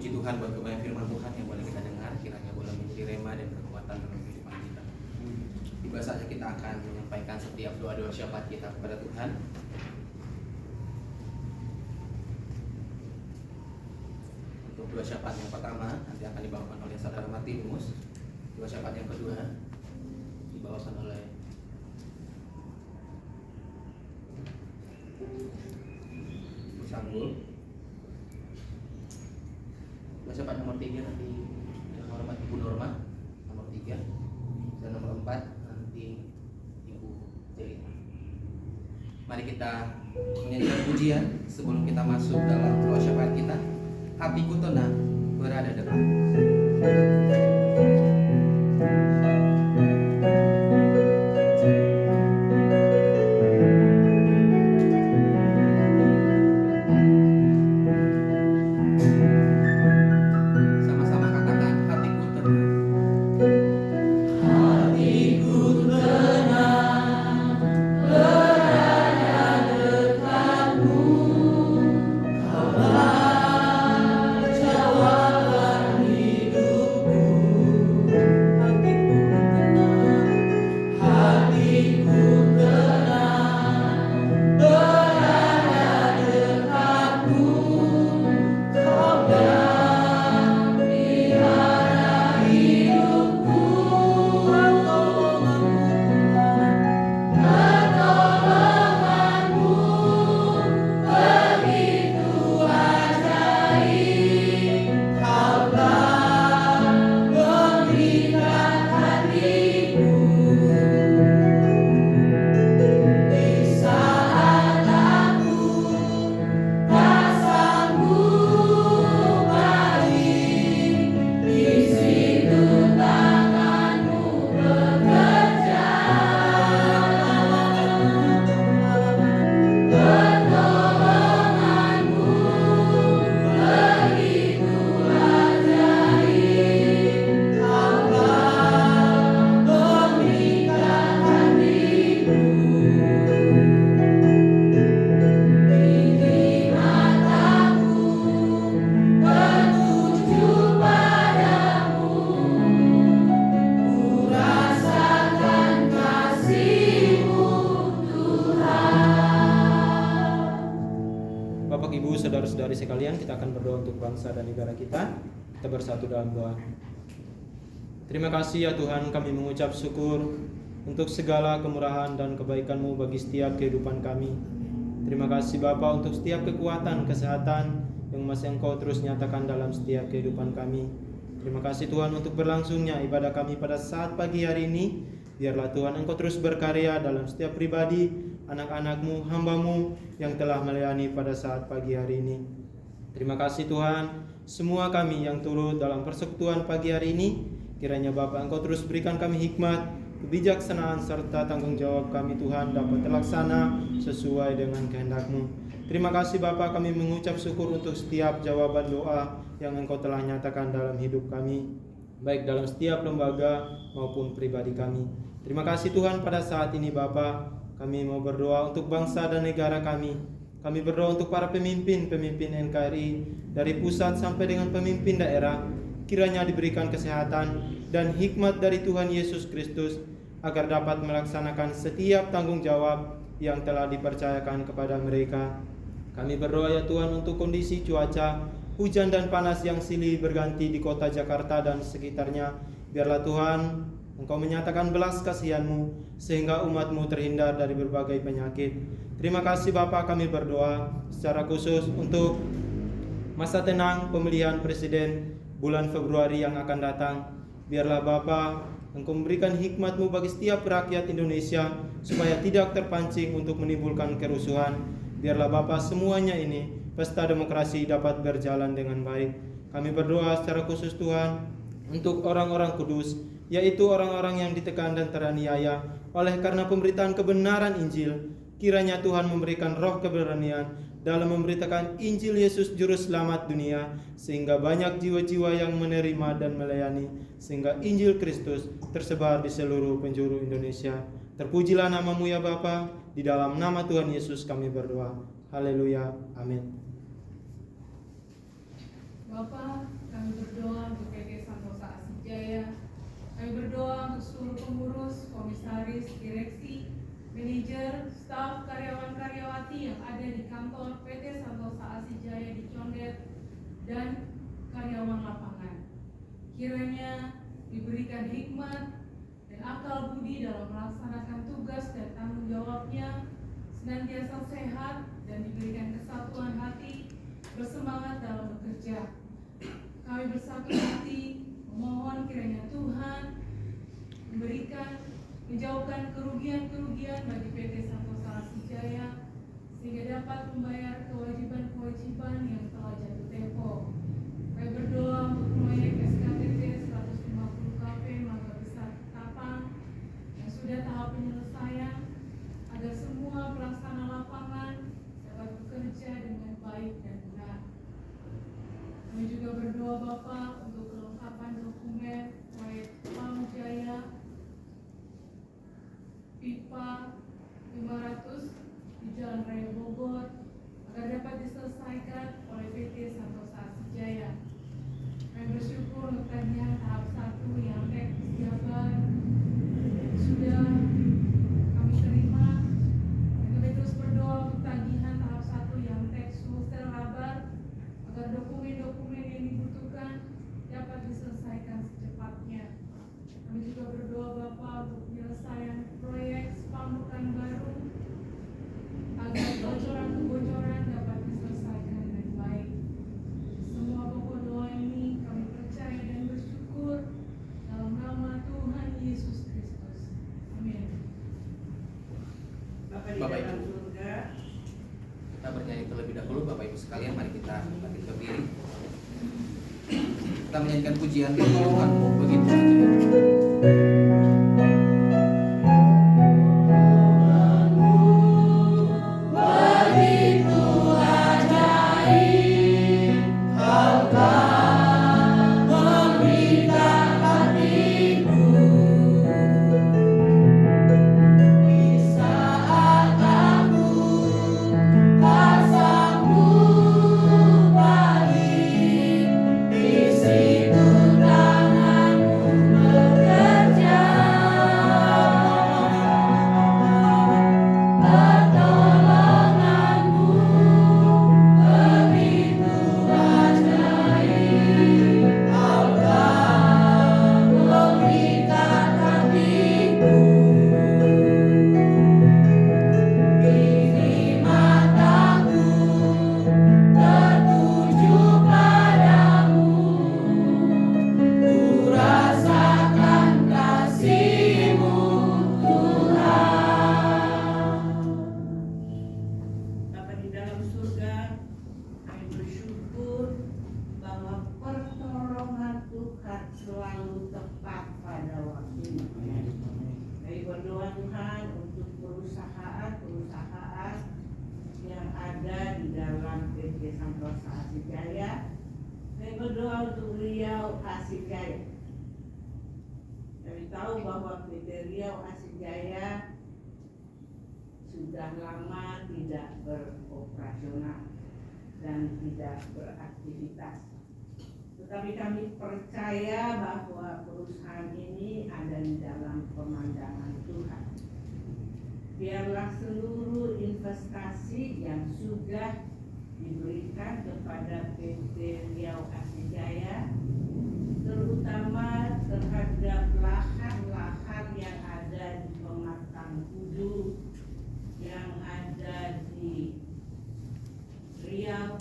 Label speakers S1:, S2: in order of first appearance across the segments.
S1: Puji Tuhan buat kebanyakan firman Tuhan yang boleh kita dengar, kiranya boleh menjadi rema dan kekuatan dalam kehidupan kita. Tiba saja kita akan menyampaikan setiap doa-doa syafaat kita kepada Tuhan. Untuk doa syafaat yang pertama nanti akan dibawakan oleh Saudara Martinus. Doa syafaat yang kedua dibawakan oleh Bu Sanggul. Doa syafaat nomor 3 nanti yang hormat Ibu Norma nomor 3, dan nomor 4 nanti Ibu Jelita. Mari kita menyanyikan pujian sebelum kita masuk dalam doa syafaat kita. Hatiku tenang berada dekat. Saudara-saudari sekalian, kita akan berdoa untuk bangsa dan negara kita. Kita bersatu dalam doa. Terima kasih ya Tuhan, kami mengucap syukur untuk segala kemurahan dan kebaikan-Mu bagi setiap kehidupan kami. Terima kasih Bapa untuk setiap kekuatan, kesehatan yang masih Engkau terus nyatakan dalam setiap kehidupan kami. Terima kasih Tuhan untuk berlangsungnya ibadah kami pada saat pagi hari ini. Biarlah Tuhan Engkau terus berkarya dalam setiap pribadi, anak-anak-Mu, hamba-Mu yang telah melayani pada saat pagi hari ini. Terima kasih Tuhan, semua kami yang turut dalam persekutuan pagi hari ini, kiranya Bapa Engkau terus berikan kami hikmat, kebijaksanaan serta tanggung jawab kami Tuhan dapat terlaksana sesuai dengan kehendak-Mu. Terima kasih Bapa, kami mengucap syukur untuk setiap jawaban doa yang Engkau telah nyatakan dalam hidup kami, baik dalam setiap lembaga maupun pribadi kami. Terima kasih Tuhan, pada saat ini Bapa, kami mau berdoa untuk bangsa dan negara kami. Kami berdoa untuk para pemimpin NKRI dari pusat sampai dengan pemimpin daerah. Kiranya diberikan kesehatan dan hikmat dari Tuhan Yesus Kristus agar dapat melaksanakan setiap tanggung jawab yang telah dipercayakan kepada mereka. Kami berdoa ya Tuhan untuk kondisi cuaca, hujan dan panas yang silih berganti di kota Jakarta dan sekitarnya. Biarlah Tuhan Engkau menyatakan belas kasihan-Mu sehingga umat-Mu terhindar dari berbagai penyakit. Terima kasih Bapa, kami berdoa secara khusus untuk masa tenang pemilihan presiden bulan Februari yang akan datang. Biarlah Bapa Engkau memberikan hikmat-Mu bagi setiap rakyat Indonesia supaya tidak terpancing untuk menimbulkan kerusuhan. Biarlah Bapa semuanya ini pesta demokrasi dapat berjalan dengan baik. Kami berdoa secara khusus Tuhan untuk orang-orang kudus, yaitu orang-orang yang ditekan dan teraniaya oleh karena pemberitaan kebenaran Injil. Kiranya Tuhan memberikan roh keberanian dalam memberitakan Injil Yesus Juru Selamat dunia, sehingga banyak jiwa-jiwa yang menerima dan melayani, sehingga Injil Kristus tersebar di seluruh penjuru Indonesia. Terpujilah nama-Mu ya Bapa, di dalam nama Tuhan Yesus kami berdoa. Haleluya, amin.
S2: Bapa, kami berdoa untuk PT Santosa Asih-Jaya. Kami berdoa untuk seluruh pengurus, komisaris, direksi, manajer, staf, karyawan-karyawati yang ada di kantor PT Santosa Asih-Jaya di Condet dan karyawan lapangan. Kiranya diberikan hikmat dan akal budi dalam melaksanakan tugas dan tanggung jawabnya, senantiasa sehat dan diberikan kesatuan hati, bersemangat dalam bekerja. Kami bersatu hati memohon kiranya Tuhan menjauhkan kerugian-kerugian bagi PT Santosa Asih-Jaya sehingga dapat membayar kewajiban-kewajiban yang telah jatuh tempo. Kami berdoa untuk proyek SKTT 150 KP Mangga Besar Ketapang yang sudah tahap penyelesaian agar semua pelaksana lapangan dapat bekerja dengan baik dan benar. Kami juga berdoa Bapak untuk kelengkapan dokumen proyek Pamjaya pipa 500 di Jalan Raya Bogor agar dapat diselesaikan oleh PT Santosa Asih-Jaya. Kami bersyukur untuk tagihan tahap 1 yang teknis jabar sudah kami terima. Dan kami terus berdoa untuk tagihan tahap 1 yang teks sulsel labar agar dokumen-dokumen yang dibutuhkan dapat diselesaikan secepatnya. Kami juga berdoa Bapak untuk penyelesaian proyek Pamukan baru agar bocoran-kebocoran dapat diselesaikan dengan baik. Semua pokok doa ini kami percaya dan bersyukur dalam nama Tuhan Yesus Kristus. Amin.
S3: Bapa di dalam surga, kita bernyanyi terlebih dahulu. Bapak Ibu sekalian, mari kita bangkit berdiri. Kita menyanyikan pujian bagi Tuhanmu begitu ajaib.
S4: Sudah lama tidak beroperasional dan tidak beraktivitas. Tetapi kami percaya bahwa perusahaan ini ada di dalam pemandangan Tuhan. Biarlah seluruh investasi yang sudah diberikan kepada PT Riau Asih-Jaya, terutama terhadap lahan-lahan yang ada di Pematang Kudu, yang ada di Riau,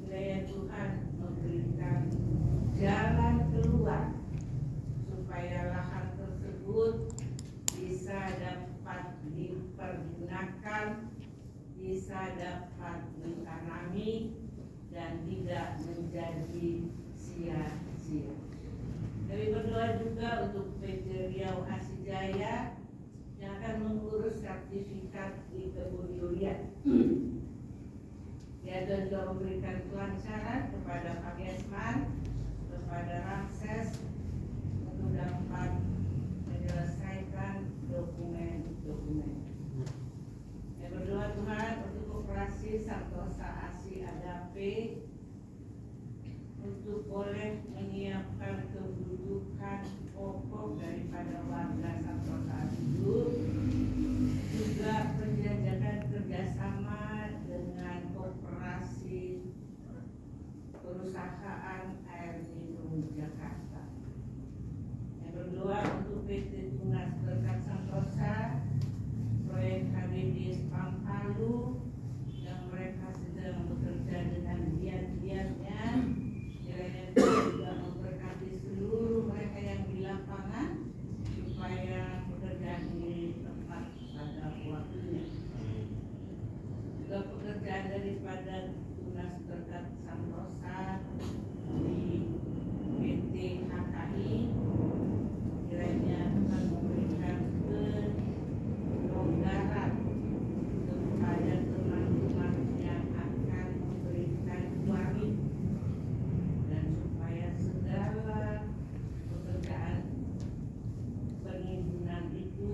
S4: kiranya Tuhan memberikan jalan keluar supaya lahan tersebut bisa dapat dipergunakan, bisa dapat ditanami dan tidak menjadi sia-sia. Kami berdoa juga untuk PT Riau Asih-Jaya yang akan mengurus sertifikat di kebun durian. Ya, dan juga memberikan kelancaran kepada Pak Gesman, kepada Ramses untuk dapat menyelesaikan dokumen-dokumen. Saya berdoa Tuhan untuk koperasi Santosa Asih Agape untuk boleh menyiapkan kebutuhan pokok daripada warga Santosa itu, juga menjajakan kerjasama dengan koperasi perusahaan air minum Jakarta. Yang kedua, untuk PT Tunas Berkat Santosa, proyek HDD Spam Palu yang mereka sedang bekerja dengan giat-giatnya, kiranya Tuhan juga memberkati seluruh mereka yang di lapangan supaya pekerjaan ini tepat pada waktunya. Juga pekerjaan daripada Tunas Berkat Santosa di PT HKI, kiranya akan memberikan kelonggaran kepada teman-teman yang akan memberikan wajib, dan supaya segala pekerjaan penimbunan itu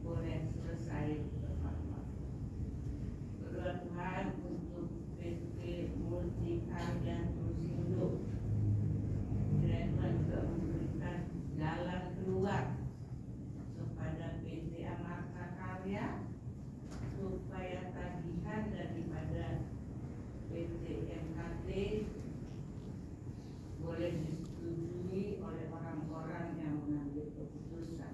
S4: boleh selesai tepat waktu. Berdoa Tuhan untuk PT Multikarya Trusindo, kiranya Tuhan juga memberikan jalan keluar kepada PT Amarta Karya, supaya tagihan daripada PT MKT boleh disetujui oleh orang-orang yang mengambil keputusan.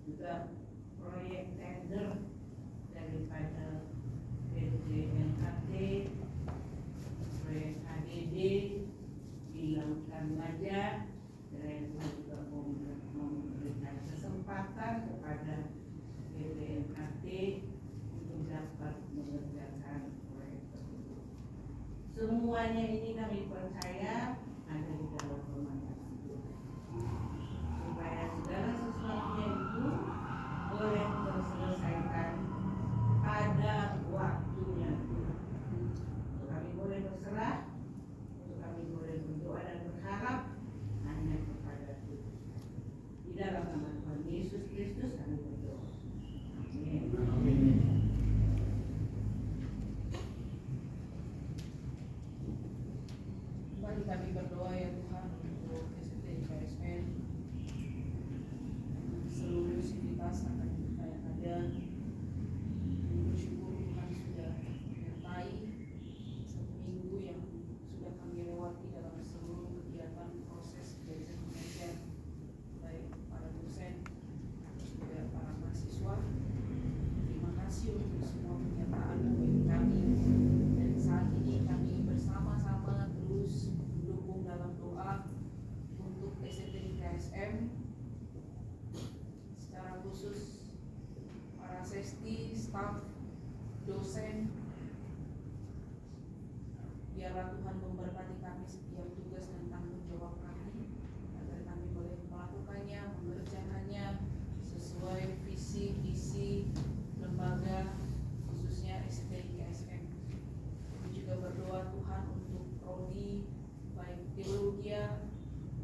S4: Juga proyek tender daripada PT MKT, proyek HDD di Lautan Baja, dan juga memberikan kesempatan kepada PT MKT untuk dapat mengerjakan proyek tersebut. Semuanya ini kami percaya ada di dalam pemandang Tuhan, supaya segala sesuatunya itu boleh terselesaikan pada waktunya. Untuk kami boleh berserah, untuk kami boleh berdoa dan berharap hanya kepada Tuhan. Di dalam nama Tuhan Yesus Kristus kami berdoa. Amin.
S5: Mari kami berdoa ya Tuhan untuk ST KSN, seluruh sivitas akan kita yang ada. Kami bersyukur Tuhan sudah menyertai satu minggu yang sudah kami lewati dalam seluruh kegiatan proses belajar mengajar, baik para dosen juga para mahasiswa. Terima kasih untuk semua penyertaan bagi kami, dan saat ini kami bersama-sama terus mendukung dalam doa untuk STI KSM, secara khusus para sesti, staf, dosen. Biarlah Tuhan memberkati kami setiap tugas dan tanggung jawab kami, agar kami boleh melakukannya, mengerjakannya sesuai visi misi lembaga, khususnya STI KSM. Kami juga berdoa Tuhan untuk prodi baik teologi,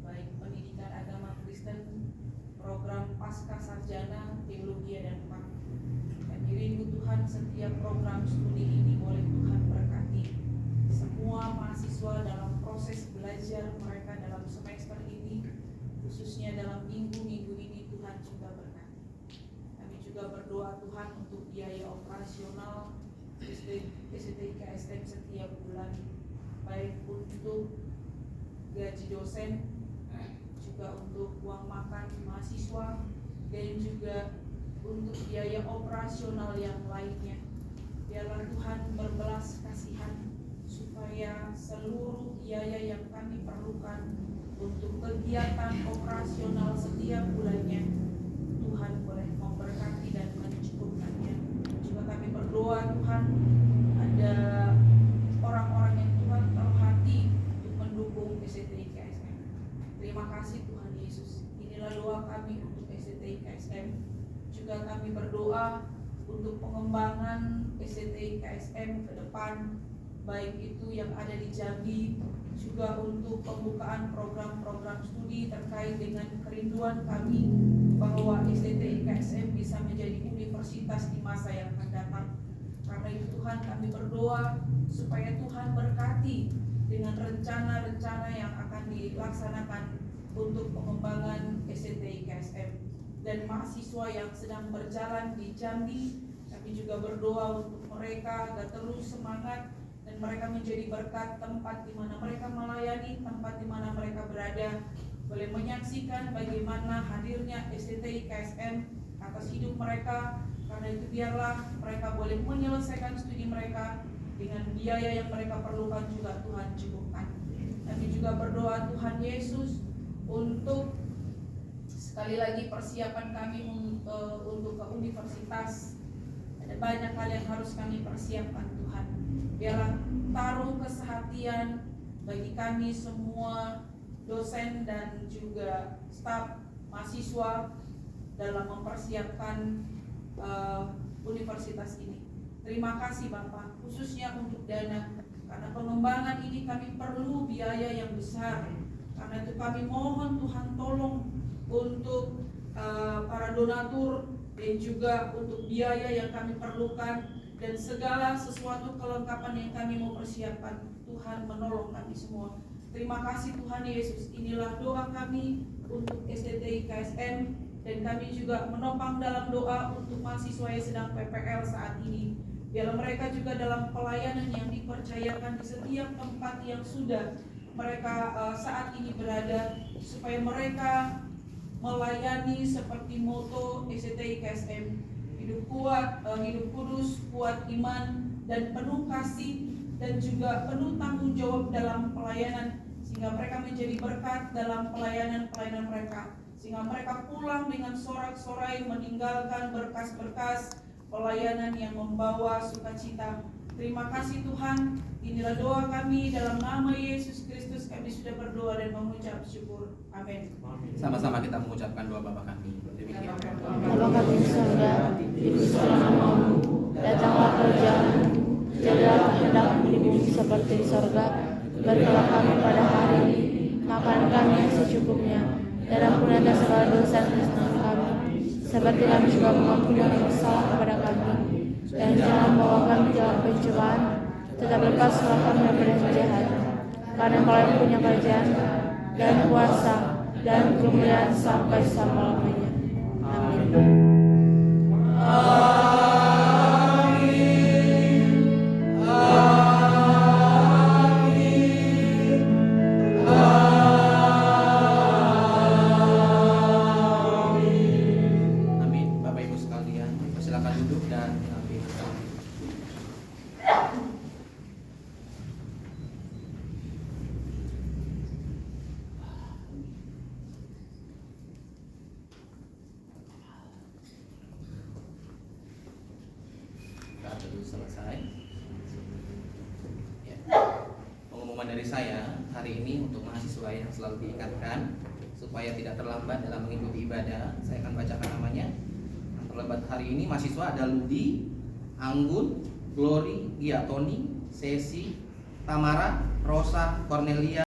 S5: baik pendidikan agama Kristen, program pasca sarjana teologi dan PAK. Kami rindu Tuhan setiap program studi ini boleh Tuhan berkati semua mahasiswa dalam proses belajar mereka dalam semester ini, khususnya dalam minggu-minggu ini. Tuhan juga berkati. Kami juga berdoa Tuhan untuk biaya operasional STI KSM setiap bulan, baik untuk gaji dosen, juga untuk uang makan mahasiswa, dan juga untuk biaya operasional yang lainnya. Biarlah Tuhan berbelas kasihan supaya seluruh biaya yang kami perlukan untuk kegiatan operasional setiap bulannya Tuhan boleh memberkati dan mencukupkannya. Juga kami berdoa Tuhan, ada orang-orang yang Tuhan taruh hati untuk mendukung STI KSM. Terima kasih Tuhan Yesus. Inilah doa kami untuk STI KSM. Juga kami berdoa untuk pengembangan STI KSM ke depan, baik itu yang ada di Jambi, juga untuk pembukaan program-program studi terkait dengan kerinduan kami bahwa STI KSM bisa menjadi universitas di masa yang akan datang. Karena itu Tuhan kami berdoa supaya Tuhan berkati dengan rencana-rencana yang akan dilaksanakan untuk pengembangan STI KSM dan mahasiswa yang sedang berjalan di Jambi. Kami juga berdoa untuk mereka agar terus semangat dan mereka menjadi berkat tempat di mana mereka melayani, tempat di mana mereka berada, boleh menyaksikan bagaimana hadirnya STI KSM atas hidup mereka. Karena itu biarlah mereka boleh menyelesaikan studi mereka dengan biaya yang mereka perlukan juga Tuhan cukupkan. Kami juga berdoa Tuhan Yesus untuk sekali lagi persiapan kami untuk ke universitas. Ada banyak hal yang harus kami persiapkan Tuhan. Biarlah taruh kesehatian bagi kami semua dosen dan juga staf mahasiswa dalam mempersiapkan universitas ini. Terima kasih Bapak, khususnya untuk dana, karena pengembangan ini kami perlu biaya yang besar. Karena itu kami mohon Tuhan tolong untuk para donatur dan juga untuk biaya yang kami perlukan dan segala sesuatu kelengkapan yang kami mau persiapkan. Tuhan menolong kami semua. Terima kasih Tuhan Yesus. Inilah doa kami untuk STI KSM dan kami juga menopang dalam doa untuk mahasiswa yang sedang PPL saat ini. Biarlah mereka juga dalam pelayanan yang dipercayakan di setiap tempat yang sudah mereka saat ini berada, supaya mereka melayani seperti moto STI KSM, hidup kuat, hidup kudus, kuat iman dan penuh kasih dan juga penuh tanggung jawab dalam pelayanan, sehingga mereka menjadi berkat dalam pelayanan mereka, sehingga mereka pulang dengan sorak-sorai meninggalkan berkas-berkas pelayanan yang membawa sukacita. Terima kasih Tuhan. Inilah doa kami dalam nama Yesus Kristus. Kami sudah berdoa dan mengucap syukur. Amin.
S3: Sama-sama kita mengucapkan doa Bapa kami. Demikian.
S6: Bapa kami di surga, dikuduskanlah namamu, datanglah kerajaan-Mu, jadilah kehendakmu di bumi seperti di surga. Berikanlah kami pada hari ini makanan kami yang secukupnya, dan ampuni atas segala dosa dan kesalahan kami, seperti kami juga mengampuni orang yang bersalah kepada kami. Dan jangan bawa kami dalam pencobaan, tetapi lepaslah kami daripada yang jahat. Karena Engkau yang punya kerajaan dan kuasa dan kemuliaan sampai selama-lamanya. Amin.
S3: Selesai. Ya. Pengumuman dari saya hari ini untuk mahasiswa yang selalu diingatkan supaya tidak terlambat dalam mengikuti ibadah. Saya akan bacakan namanya. Yang terlambat hari ini mahasiswa ada Ludi, Anggun, Glory, Giatoni, Sesi, Tamara, Rosa, Cornelia,